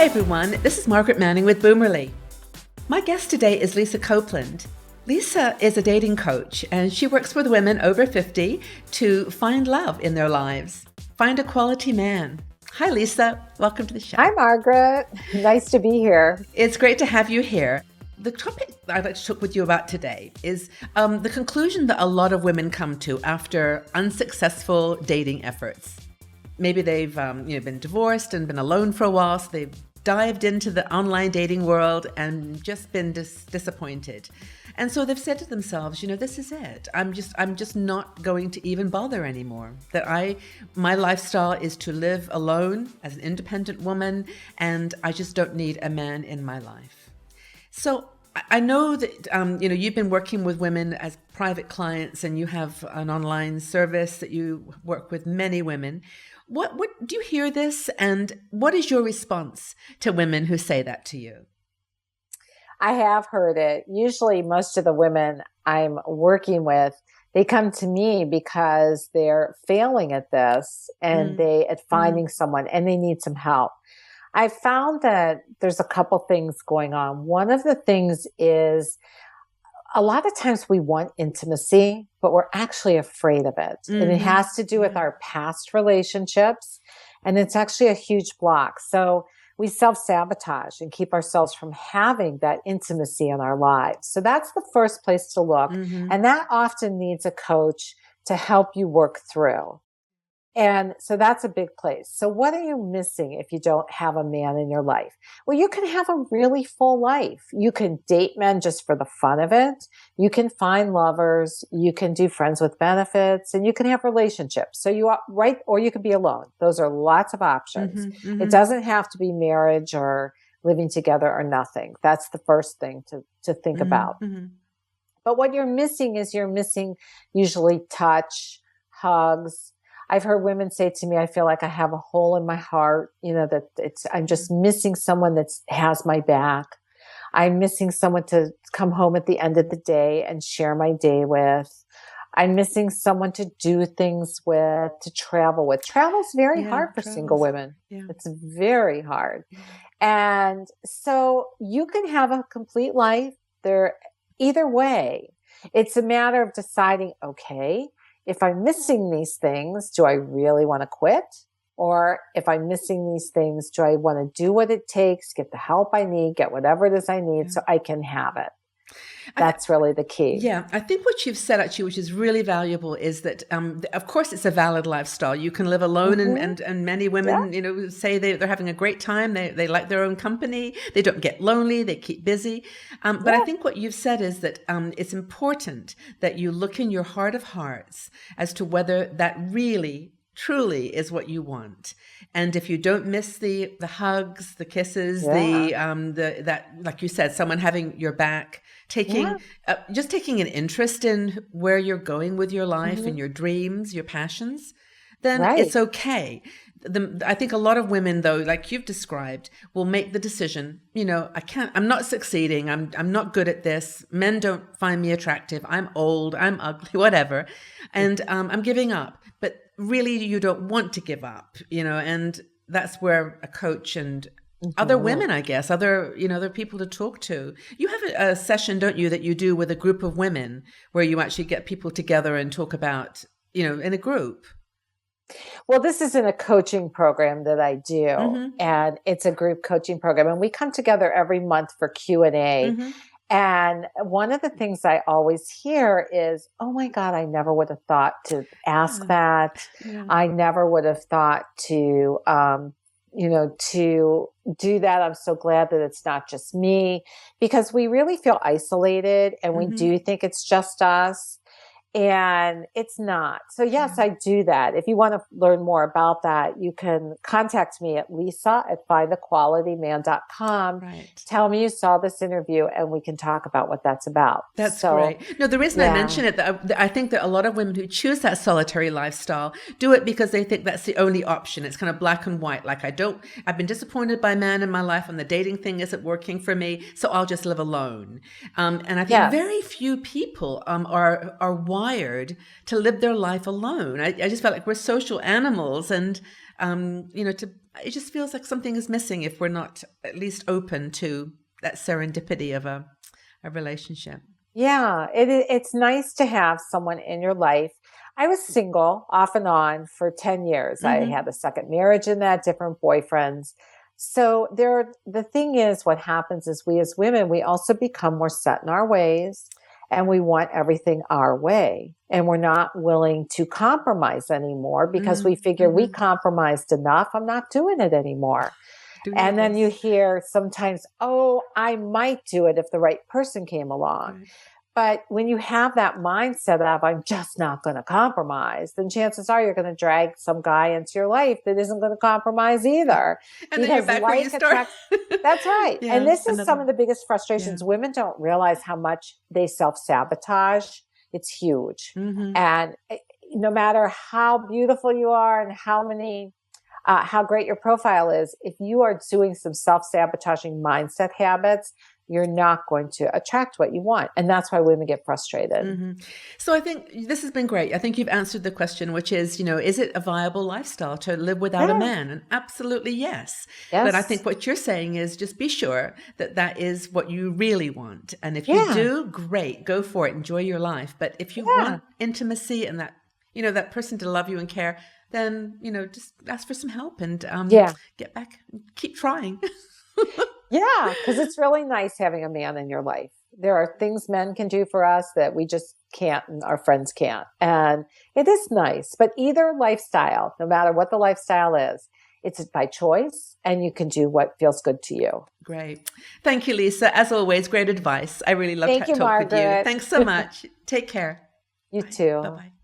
Hi everyone, this is Margaret Manning with Boomerly. My guest today is Lisa Copeland. Lisa is a dating coach and she works with women over 50 to find love in their lives, find a quality man. Hi Lisa, welcome to the show. Hi Margaret, nice to be here. It's great to have you here. The topic I'd like to talk with you about today is the conclusion that a lot of women come to after unsuccessful dating efforts. Maybe they've been divorced and been alone for a while, so they've dived into the online dating world and just been disappointed. And so they've said to themselves, this is it. I'm just not going to even bother anymore. My lifestyle is to live alone as an independent woman, and I just don't need a man in my life. So I know that, you've been working with women as private clients and you have an online service that you work with many women. What do you hear this, and what is your response to women who say that to you? I have heard it. Usually most of the women I'm working with, they come to me because they're failing at this and at finding someone, and they need some help. I found that there's a couple things going on. One of the things is a lot of times we want intimacy, but we're actually afraid of it. And it has to do with our past relationships. And it's actually a huge block. So we self-sabotage and keep ourselves from having that intimacy in our lives. So that's the first place to look. And that often needs a coach to help you work through. And so that's a big place. So what are you missing if you don't have a man in your life? Well, you can have a really full life. You can date men just for the fun of it. You can find lovers. You can do friends with benefits, and you can have relationships. So you are right, or you could be alone. Those are lots of options. It doesn't have to be marriage or living together or nothing. That's the first thing to think about. But what you're missing is usually touch, hugs. I've heard women say to me, I feel like I have a hole in my heart, I'm just missing someone that has my back. I'm missing someone to come home at the end of the day and share my day with. I'm missing someone to do things with, to travel with. Travel's very hard for single women. Yeah. It's very hard. And so you can have a complete life there either way. It's a matter of deciding, okay, if I'm missing these things, do I really want to quit? Or if I'm missing these things, do I want to do what it takes, get the help I need, get whatever it is I need so I can have it? That's really the key. Yeah, I think what you've said actually, which is really valuable, is that, of course, it's a valid lifestyle. You can live alone, and many women, say they're having a great time. They like their own company. They don't get lonely. They keep busy. But I think what you've said is that it's important that you look in your heart of hearts as to whether that really truly is what you want. And if you don't miss the hugs, the kisses, that, like you said, someone having your back, just taking an interest in where you're going with your life and your dreams, your passions, then it's okay. I think a lot of women, though, like you've described, will make the decision, I'm not succeeding. I'm not good at this. Men don't find me attractive. I'm old. I'm ugly, whatever. And I'm giving up. But really, you don't want to give up, and that's where a coach and other women, I guess, other people to talk to. You have a session, don't you, that you do with a group of women where you actually get people together and talk about, in a group. Well, this is in a coaching program that I do, and it's a group coaching program, and we come together every month for Q&A. And one of the things I always hear is, oh my God, I never would have thought to ask that. I never would have thought to, to do that. I'm so glad that it's not just me, because we really feel isolated and we do think it's just us. And it's not. So yes, I do that. If you want to learn more about that, you can contact me at lisa@findaqualityman.com. Right. Tell me you saw this interview and we can talk about what that's about. That's great. No, the reason I mention it, I think that a lot of women who choose that solitary lifestyle do it because they think that's the only option. It's kind of black and white. Like I've been disappointed by men in my life and the dating thing isn't working for me, so I'll just live alone. And I think very few people are wired to live their life alone. I just felt like we're social animals, and it just feels like something is missing if we're not at least open to that serendipity of a relationship. Yeah, it's nice to have someone in your life. I was single off and on for 10 years. I had a second marriage in that, different boyfriends. So the thing is, what happens is we as women, we also become more set in our ways, and we want everything our way. And we're not willing to compromise anymore because we figure we compromised enough. I'm not doing it anymore. And then you hear sometimes, oh, I might do it if the right person came along. Right. But when you have that mindset of, I'm just not going to compromise, then chances are you're going to drag some guy into your life that isn't going to compromise either. And then you're back where you start. That's right. Yeah, and this is some of the biggest frustrations. Yeah. Women don't realize how much they self-sabotage. It's huge. And no matter how beautiful you are and how great your profile is, if you are doing some self-sabotaging mindset habits, you're not going to attract what you want. And that's why women get frustrated. So I think this has been great. I think you've answered the question, which is, is it a viable lifestyle to live without a man? And absolutely yes. But I think what you're saying is just be sure that that is what you really want. And if you do, great, go for it. Enjoy your life. But if you want intimacy and that, that person to love you and care, then, just ask for some help and get back and keep trying. Yeah, because it's really nice having a man in your life. There are things men can do for us that we just can't and our friends can't. And it is nice. But either lifestyle, no matter what the lifestyle is, it's by choice and you can do what feels good to you. Great. Thank you, Lisa. As always, great advice. I really love to talk with you. Thanks so much. Take care. You too. Bye-bye.